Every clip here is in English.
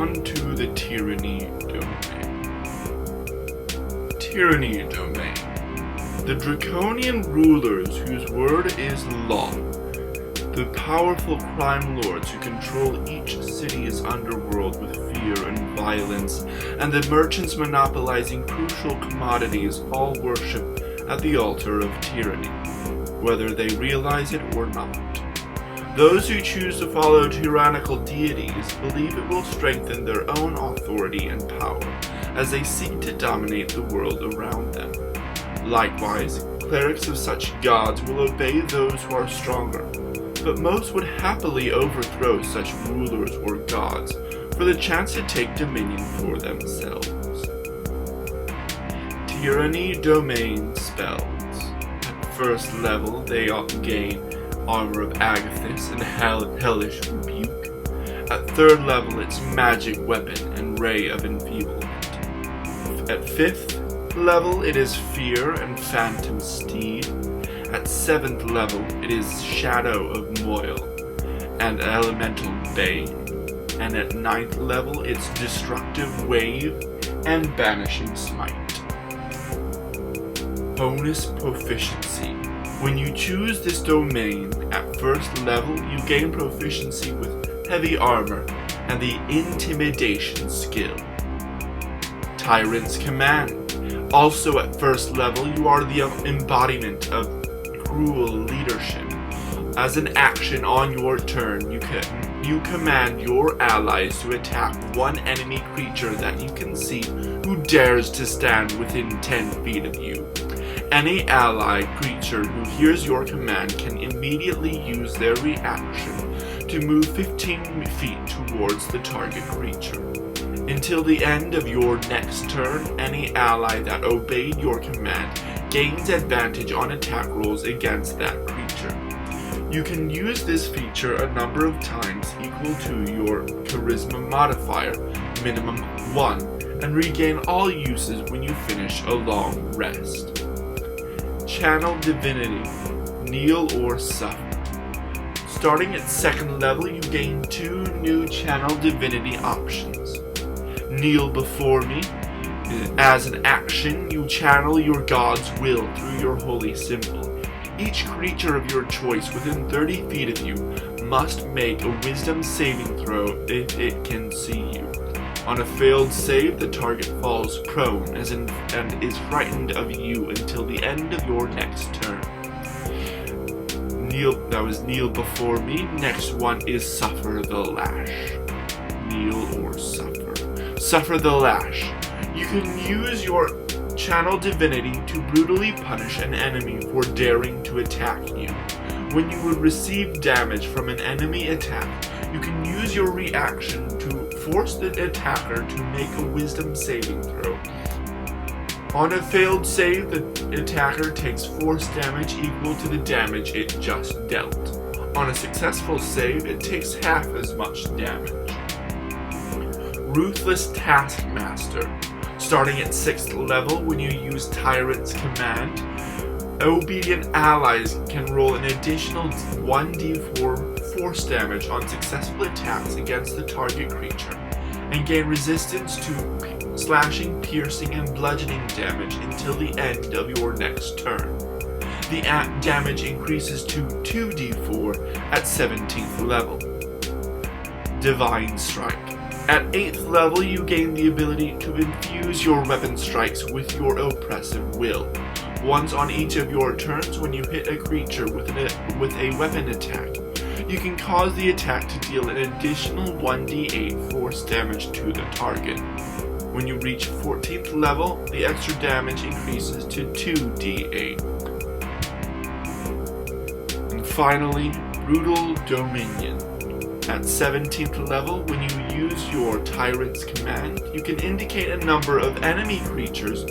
On to the Tyranny Domain. Tyranny Domain. The draconian rulers whose word is law. The powerful crime lords who control each city's underworld with fear and violence, and the merchants monopolizing crucial commodities all worship at the altar of tyranny, whether they realize it or not. Those who choose to follow tyrannical deities believe it will strengthen their own authority and power as they seek to dominate the world around them. Likewise, clerics of such gods will obey those who are stronger, but most would happily overthrow such rulers or gods for the chance to take dominion for themselves. Tyranny Domain spells. At first level, they gain Armor of Agathis and Hellish Rebuke. At third level, it's Magic Weapon and Ray of Enfeeblement. At fifth level, it is Fear and Phantom Steed. At 7th level, it is Shadow of Moil and Elemental Bane. And at 9th level, it's Destructive Wave and Banishing Smite. Bonus Proficiency. When you choose this domain at first level, you gain proficiency with Heavy Armor and the Intimidation skill. Tyrant's Command. Also at first level, you are the embodiment of cruel leadership. As an action on your turn, you command your allies to attack one enemy creature that you can see who dares to stand within 10 feet of you. Any ally creature who hears your command can immediately use their reaction to move 15 feet towards the target creature. Until the end of your next turn, any ally that obeyed your command gains advantage on attack rolls against that creature. You can use this feature a number of times equal to your Charisma modifier, minimum 1, and regain all uses when you finish a long rest. Channel Divinity, Kneel or Suffer. Starting at 2nd level, you gain 2 new Channel Divinity options. Kneel before me. As an action, you channel your god's will through your holy symbol. Each creature of your choice within 30 feet of you must make a wisdom saving throw if it can see you. On a failed save, the target falls prone and is frightened of you until the end of your next turn. That was Kneel before me. Next one is Suffer the Lash. Kneel or Suffer. Suffer the Lash. You can use your Channel Divinity to brutally punish an enemy for daring to attack you. When you would receive damage from an enemy attack, you can use your reaction to force the attacker to make a wisdom saving throw. On a failed save, the attacker takes force damage equal to the damage it just dealt. On a successful save, it takes half as much damage. Ruthless Taskmaster. Starting at 6th level, when you use Tyrant's Command, obedient allies can roll an additional 1d4 force damage on successful attacks against the target creature, and gain resistance to slashing, piercing, and bludgeoning damage until the end of your next turn. The damage increases to 2d4 at 17th level. Divine Strike. At 8th level, you gain the ability to infuse your weapon strikes with your oppressive will. Once on each of your turns, when you hit a creature with a weapon attack, you can cause the attack to deal an additional 1d8 force damage to the target. When you reach 14th level, the extra damage increases to 2d8. And finally, Brutal Dominion. At 17th level, when you use your Tyrant's Command, you can indicate a number of enemy creatures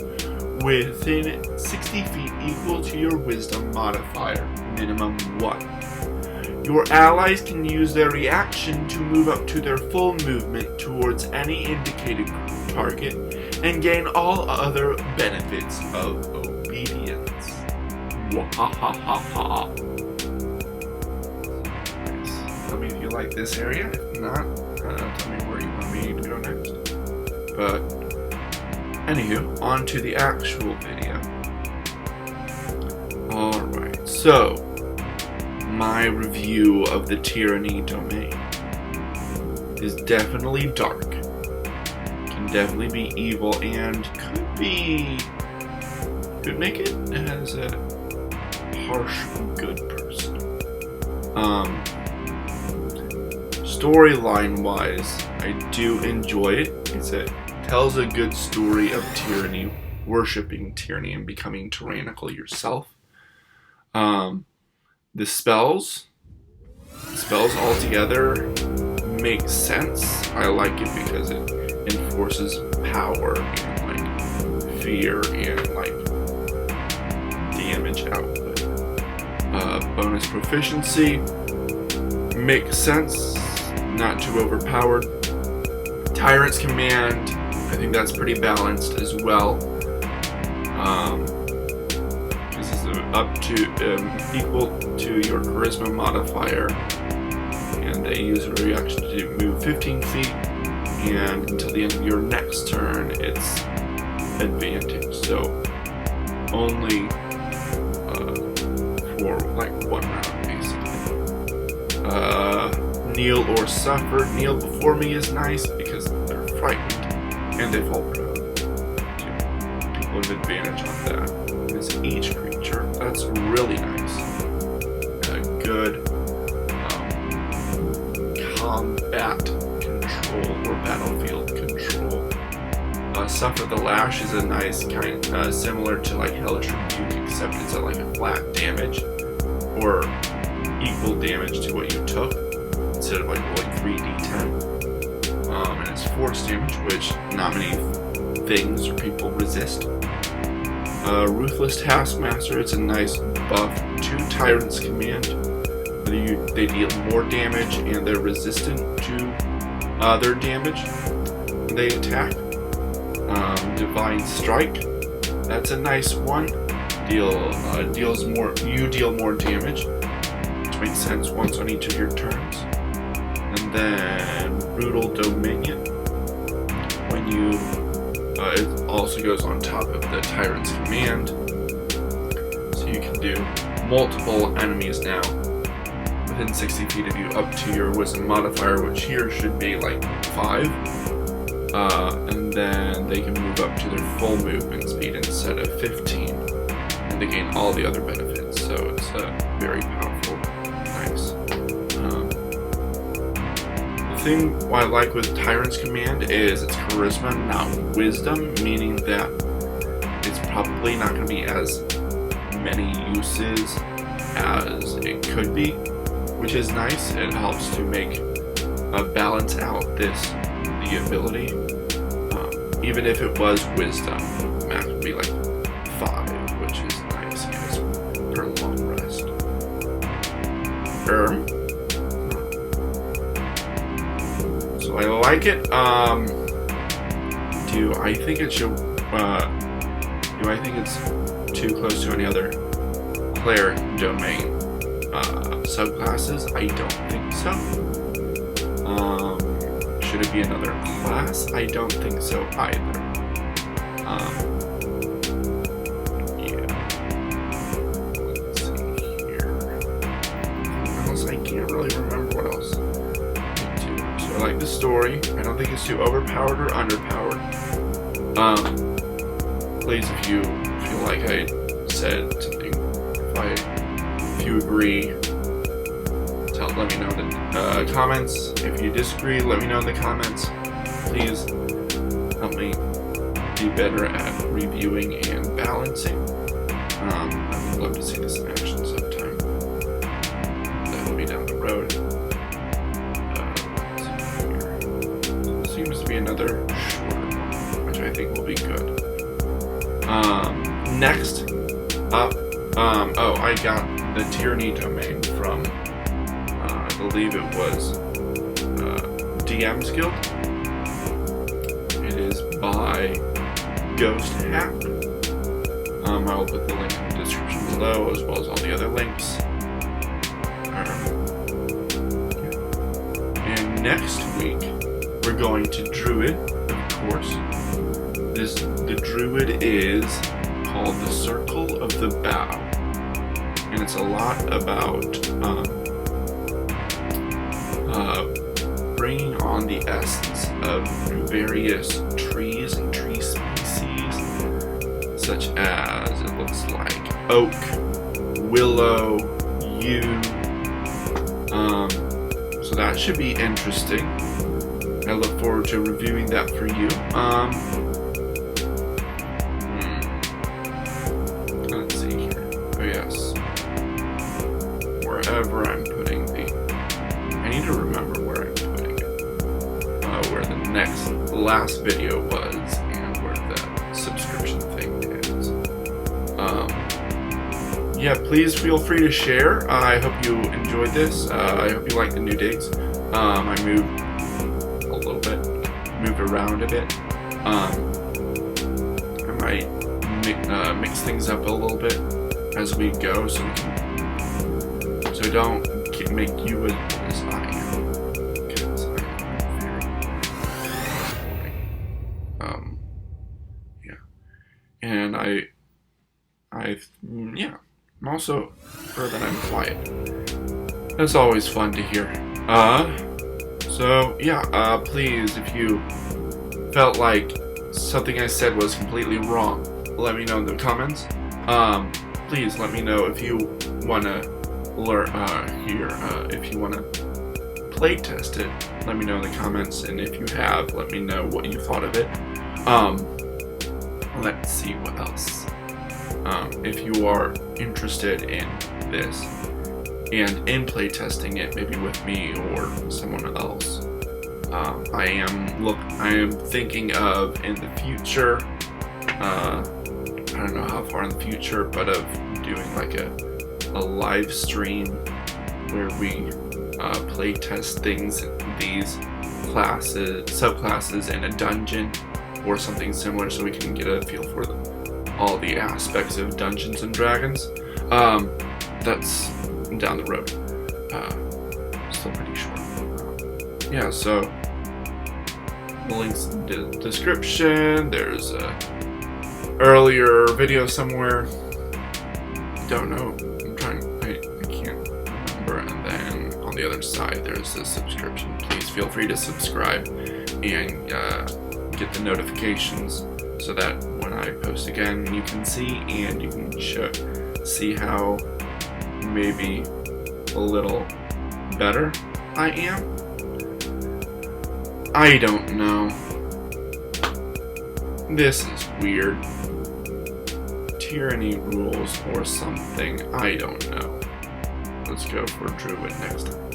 within 60 feet equal to your Wisdom modifier, minimum 1. Your allies can use their reaction to move up to their full movement towards any indicated target and gain all other benefits of obedience. Wahahaha. tell me if you like this area. If not, tell me where you want me to go next. But anywho, on to the actual video. Alright, so my review of the Tyranny Domain is definitely dark. Can definitely be evil and could make it as a harsh good person. Storyline wise, I do enjoy it. It tells a good story of tyranny, worshipping tyranny and becoming tyrannical yourself. The spells altogether make sense. I like it because it enforces power and like fear and like damage output. Bonus proficiency makes sense, not too overpowered. Tyrant's command, I think that's pretty balanced as well. This is up to equal to your charisma modifier, and they use a reaction to move 15 feet, and until the end of your next turn, it's advantage. So only for like 1 round, basically. Kneel or suffer. Kneel before me is nice because they're frightened and they fall prone. People have advantage on that. It's each creature. That's really nice. Good combat control or battlefield control. Suffer the Lash is a nice kind, similar to like Hellish Rebuke, except it's like a flat damage or equal damage to what you took instead of like rolling 3d10. And it's force damage, which not many things or people resist. Ruthless Taskmaster, it's a nice buff to Tyrant's command. They deal more damage and they're resistant to their damage when they attack. Divine Strike, that's a nice one. You deal more damage, which makes sense once on each of your turns. And then Brutal Dominion, when you it also goes on top of the Tyrant's command, so you can do multiple enemies now within 60 feet of you up to your wisdom modifier, which here should be like 5. And then they can move up to their full movement speed instead of 15, and they gain all the other benefits, so it's very powerful. Nice. The thing I like with Tyrant's command is it's charisma, not wisdom, meaning that it's probably not going to be as many uses as it could be, which is nice. It helps to make balance out the ability. Even if it was wisdom, the max would be like 5, which is nice because per long rest. So I like it. Do I think it should? Do I think it's too close to any other Cleric Domain subclasses? I don't think so. Should it be another class? I don't think so either. Yeah. Let's see here. Else I can't really remember what else. So I like the story. I don't think it's too overpowered or underpowered. Please, if you feel like I said something, if you agree, let me know in the comments. If you disagree, let me know in the comments. Please help me be better at reviewing and balancing. I would love to see this in action sometime. That will be down the road. Seems to be another shorter one, which I think will be good. Next up, I got the Tyranny Domain from I believe it was DM's Guild. It is by Ghost Hack. I will put the link in the description below, as well as all the other links. next week, we're going to Druid, of course. The Druid is called the Circle of the Bow, and it's a lot about bringing on the essence of various trees and tree species, such as, it looks like, oak, willow, yew. So that should be interesting. I look forward to reviewing that for you. Let's see here. Oh yes. Wherever I'm putting I need to remember where I'm putting it. Where the last video was, and where the subscription thing is. Yeah, please feel free to share. I hope you enjoyed this. I hope you like the new digs. I moved a little bit, moved around a bit. I might mix things up a little bit as we go, so don't make you as I am, because I'm very and I'm also heard that I'm quiet. That's always fun to hear. Please, if you felt like something I said was completely wrong, let me know in the comments. Please let me know if you want to if you want to play test it. Let me know in the comments, and if you have, let me know what you thought of it. Let's see what else. If you are interested in this and in play testing it, maybe with me or someone else, I am thinking of in the future. I don't know how far in the future, but of doing like a live stream where we play test things, these classes, subclasses in a dungeon or something similar, so we can get a feel for all the aspects of Dungeons and Dragons. That's down the road. Still pretty short. So the links in the description. There's a earlier video somewhere. Don't know. I can't remember. And then on the other side, there's the subscription. Please feel free to subscribe and get the notifications so that when I post again, you can see, and you can see how maybe a little better I am. I don't know. This is weird. Tyranny rules or something. I don't know. Let's go for Druid next time.